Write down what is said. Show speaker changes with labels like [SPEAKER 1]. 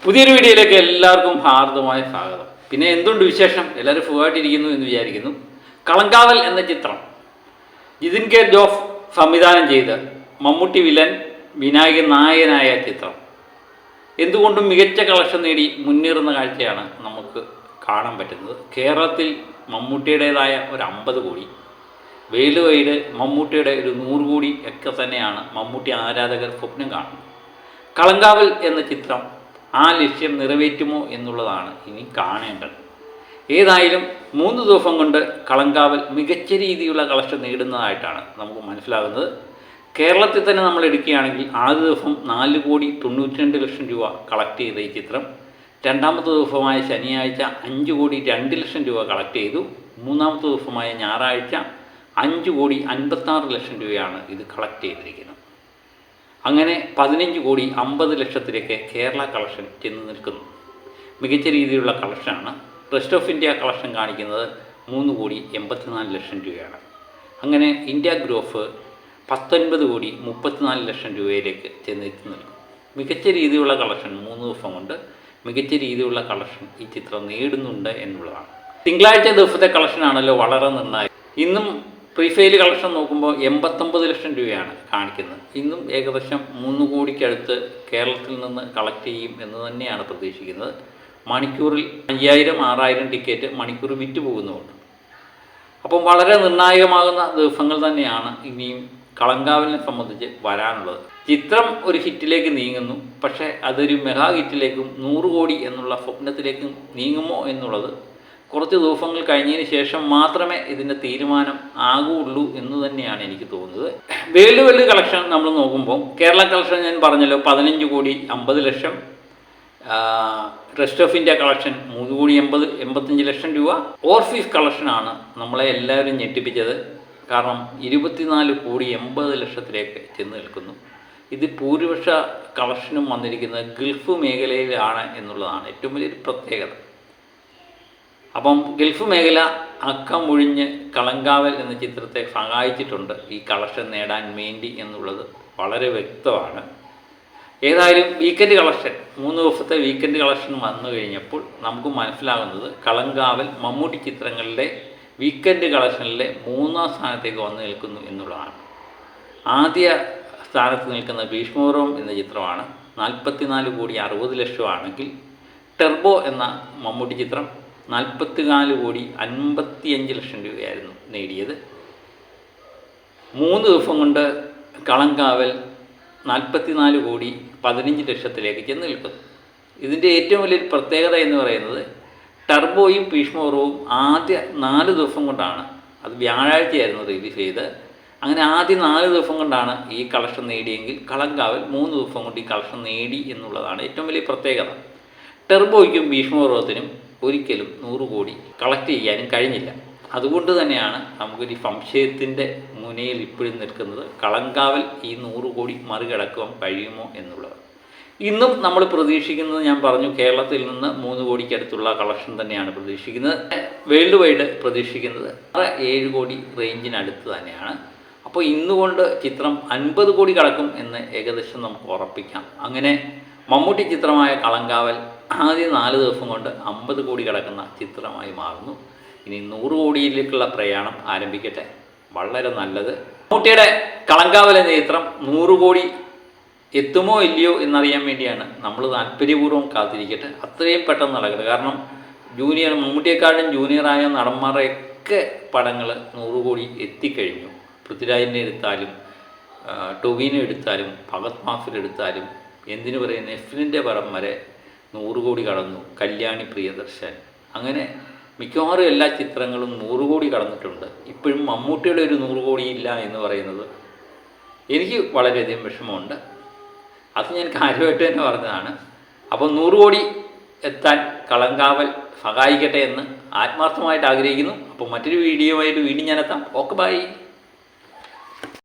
[SPEAKER 1] പുതിയൊരു വീഡിയോയിലേക്ക് എല്ലാവർക്കും ഹാർദമായ സ്വാഗതം. പിന്നെ എന്തുണ്ട് വിശേഷം? എല്ലാവരും സുഖമായിട്ടിരിക്കുന്നു എന്ന് വിചാരിക്കുന്നു. കളങ്കാവൽ എന്ന ചിത്രം ജിതിൻ കെ ജോസ് സംവിധാനം ചെയ്ത് മമ്മൂട്ടി വില്ലൻ, വിനായകൻ നായകനായ ചിത്രം എന്തുകൊണ്ടും മികച്ച കളക്ഷൻ നേടി മുന്നേറുന്ന കാഴ്ചയാണ് നമുക്ക് കാണാൻ പറ്റുന്നത്. കേരളത്തിൽ മമ്മൂട്ടിയുടേതായ ഒരു 50 കോടി, വേൾഡ് വൈഡ് മമ്മൂട്ടിയുടെ ഒരു 100 കോടി ഒക്കെ തന്നെയാണ് മമ്മൂട്ടി ആരാധകർ സ്വപ്നം കാണുന്നത്. കളങ്കാവൽ എന്ന ചിത്രം ആ ലക്ഷ്യം നിറവേറ്റുമോ എന്നുള്ളതാണ് ഇനി കാണേണ്ടത്. ഏതായാലും 3 ദിവസം കൊണ്ട് കളങ്കാവൽ മികച്ച രീതിയിലുള്ള കളക്ഷൻ നേടുന്നതായിട്ടാണ് നമുക്ക് മനസ്സിലാകുന്നത്. കേരളത്തിൽ തന്നെ നമ്മൾ എടുക്കുകയാണെങ്കിൽ ആദ്യ ദിവസം 4,92,00,000 രൂപ കളക്ട് ചെയ്ത ഈ ചിത്രം രണ്ടാമത്തെ ദിവസമായ ശനിയാഴ്ച 5,02,00,000 രൂപ കളക്ട് ചെയ്തു. മൂന്നാമത്തെ ദിവസമായ ഞായറാഴ്ച 5,56,00,000 രൂപയാണ് ഇത് കളക്ട് ചെയ്തിരിക്കുന്നത്. അങ്ങനെ 15,50,00,000 കേരള കളക്ഷൻ ചെന്ന് നിൽക്കുന്നു. മികച്ച രീതിയിലുള്ള കളക്ഷനാണ്. റെസ്റ്റ് ഓഫ് ഇന്ത്യ കളക്ഷൻ കാണിക്കുന്നത് 3,84,00,000 രൂപയാണ്. അങ്ങനെ ഇന്ത്യ ഗ്രോഫ് 19,34,00,000 രൂപയിലേക്ക് ചെന്നെത്തി നിൽക്കും. മികച്ച രീതിയിലുള്ള കളക്ഷൻ 3 ദിവസം കൊണ്ട് മികച്ച രീതിയിലുള്ള കളക്ഷൻ ഈ ചിത്രം നേടുന്നുണ്ട് എന്നുള്ളതാണ്. തിങ്കളാഴ്ച ദിവസത്തെ കളക്ഷനാണല്ലോ വളരെ നിർണായകം. ഇന്നും പ്രീഫെയിൽ കളക്ഷൻ നോക്കുമ്പോൾ 89,00,000 രൂപയാണ് കാണിക്കുന്നത്. ഇന്നും ഏകദേശം 3 കോടിക്കടുത്ത് കേരളത്തിൽ നിന്ന് കളക്ട് ചെയ്യും എന്ന് തന്നെയാണ് പ്രതീക്ഷിക്കുന്നത്. മണിക്കൂറിൽ 5,000-6,000 ടിക്കറ്റ് മണിക്കൂർ വിറ്റ് പോകുന്നുമുണ്ട്. അപ്പം വളരെ നിർണായകമാകുന്ന ദിവസങ്ങൾ തന്നെയാണ് ഇനിയും കളങ്കാവലിനെ സംബന്ധിച്ച് വരാനുള്ളത്. ചിത്രം ഒരു ഹിറ്റിലേക്ക് നീങ്ങുന്നു. പക്ഷേ അതൊരു മെഗാ ഹിറ്റിലേക്കും 100 കോടി എന്നുള്ള സ്വപ്നത്തിലേക്കും നീങ്ങുമോ എന്നുള്ളത് കുറച്ച് ദിവസങ്ങൾ കഴിഞ്ഞതിന് ശേഷം മാത്രമേ ഇതിൻ്റെ തീരുമാനം ആകുള്ളൂ എന്ന് തന്നെയാണ് എനിക്ക് തോന്നുന്നത്. വേൾഡ് വൈഡ് കളക്ഷൻ നമ്മൾ നോക്കുമ്പോൾ കേരള കളക്ഷൻ ഞാൻ പറഞ്ഞല്ലോ 15,50,00,000. റെസ്റ്റ് ഓഫ് ഇന്ത്യ കളക്ഷൻ 3,85,00,000 രൂപ. ഓവർസീസ് കളക്ഷനാണ് നമ്മളെ എല്ലാവരും ഞെട്ടിപ്പിച്ചത്. കാരണം 24,80,00,000 ചെന്ന് നിൽക്കുന്നു. ഇത് ഭൂരിപക്ഷ കളക്ഷനും വന്നിരിക്കുന്നത് ഗൾഫ് മേഖലയിലാണ് എന്നുള്ളതാണ് ഏറ്റവും വലിയൊരു പ്രത്യേകത. അപ്പം ഗൾഫ് മേഖല അക്കമൊഴിഞ്ഞ് കളങ്കാവൽ എന്ന ചിത്രത്തെ സഹായിച്ചിട്ടുണ്ട് ഈ കളക്ഷൻ നേടാൻ വേണ്ടി എന്നുള്ളത് വളരെ വ്യക്തമാണ്. ഏതായാലും വീക്കെൻഡ് കളക്ഷൻ 3 ദിവസത്തെ വീക്കെൻഡ് കളക്ഷൻ വന്നു കഴിഞ്ഞപ്പോൾ നമുക്ക് മനസ്സിലാകുന്നത് കളങ്കാവൽ മമ്മൂട്ടി ചിത്രങ്ങളുടെ വീക്കെൻഡ് കളക്ഷനിലെ 3ാം സ്ഥാനത്തേക്ക് വന്നു നിൽക്കുന്നു എന്നുള്ളതാണ്. ആദ്യ സ്ഥാനത്ത് നിൽക്കുന്ന ഭീഷ്മപർവം എന്ന ചിത്രമാണ് 44,60,00,000 ആണെങ്കിൽ ടെർബോ എന്ന മമ്മൂട്ടി ചിത്രം 44,55,00,000 രൂപയായിരുന്നു നേടിയത്. 3 ദിവസം കൊണ്ട് കളങ്കാവൽ 44,15,00,000 ചെന്ന് നിൽക്കുന്നു. ഇതിൻ്റെ ഏറ്റവും വലിയൊരു പ്രത്യേകത എന്ന് പറയുന്നത് ടെർബോയും ഭീഷ്മപർവവും ആദ്യ 4 ദിവസം കൊണ്ടാണ്, അത് വ്യാഴാഴ്ചയായിരുന്നു റിലീസ് ചെയ്ത്. അങ്ങനെ ആദ്യ 4 ദിവസം കൊണ്ടാണ് ഈ കളക്ഷൻ നേടിയെങ്കിൽ കളങ്കാവൽ 3 ദിവസം കൊണ്ട് ഈ കളക്ഷൻ നേടി എന്നുള്ളതാണ് ഏറ്റവും വലിയ പ്രത്യേകത. ടെർബോയ്ക്കും ഭീഷ്മപർവത്തിനും ഒരിക്കലും 100 കോടി കളക്ട് ചെയ്യാനും കഴിഞ്ഞില്ല. അതുകൊണ്ട് തന്നെയാണ് നമുക്കൊരു സംശയത്തിൻ്റെ മുനയിൽ ഇപ്പോഴും നിൽക്കുന്നത് കളങ്കാവൽ ഈ 100 കോടി മറികടക്കുവാൻ കഴിയുമോ എന്നുള്ളത്. ഇന്നും നമ്മൾ പ്രതീക്ഷിക്കുന്നത്, ഞാൻ പറഞ്ഞു, കേരളത്തിൽ നിന്ന് 3 കോടിക്കടുത്തുള്ള കളക്ഷൻ തന്നെയാണ് പ്രതീക്ഷിക്കുന്നത്. വേൾഡ് വൈഡ് പ്രതീക്ഷിക്കുന്നത് 7 കോടി റേഞ്ചിനടുത്ത് തന്നെയാണ്. അപ്പോൾ ഇന്നുകൊണ്ട് ചിത്രം 50 കോടി കടക്കും എന്ന് ഏകദേശം നമുക്ക് ഉറപ്പിക്കാം. അങ്ങനെ മമ്മൂട്ടി ചിത്രമായ കളങ്കാവൽ ആദ്യ 4 ദിവസം കൊണ്ട് 50 കോടി കടക്കുന്ന ചിത്രമായി മാറുന്നു. ഇനി 100 കോടിയിലേക്കുള്ള പ്രയാണം ആരംഭിക്കട്ടെ, വളരെ നല്ലത്. മമ്മൂട്ടിയുടെ കളങ്കാവൽ എന്ന ചിത്രം 100 കോടി എത്തുമോ ഇല്ലയോ എന്നറിയാൻ വേണ്ടിയാണ് നമ്മൾ താല്പര്യപൂർവ്വം കാത്തിരിക്കട്ടെ. അത്രയും പെട്ടെന്ന് നടക്കട്ടെ. കാരണം മമ്മൂട്ടിയെക്കാളും ജൂനിയറായ നടന്മാരെയൊക്കെ പടങ്ങൾ 100 കോടി എത്തിക്കഴിഞ്ഞു. പൃഥ്വിരാജിനെ എടുത്താലും ടൊവിനെ എടുത്താലും ഭഗത് മാഫിൽ എടുത്താലും എന്തിനു പറയുന്ന എഫിലിൻ്റെ പടം വരെ 100 കോടി കടന്നു. കല്യാണി പ്രിയദർശൻ, അങ്ങനെ മിക്കവാറും എല്ലാ ചിത്രങ്ങളും 100 കോടി കടന്നിട്ടുണ്ട്. ഇപ്പോഴും മമ്മൂട്ടിയുടെ ഒരു 100 കോടി ഇല്ല എന്ന് പറയുന്നത് എനിക്ക് വളരെയധികം വിഷമമുണ്ട്. അത് ഞാൻ കാര്യമായിട്ട് തന്നെ പറഞ്ഞതാണ്. അപ്പോൾ 100 കോടി എത്താൻ കളങ്കാവൽ സഹായിക്കട്ടെ എന്ന് ആത്മാർത്ഥമായിട്ട് ആഗ്രഹിക്കുന്നു. അപ്പോൾ മറ്റൊരു വീഡിയോയുമായിട്ട് വീണ്ടും ഞാനെത്താം. Okay, by.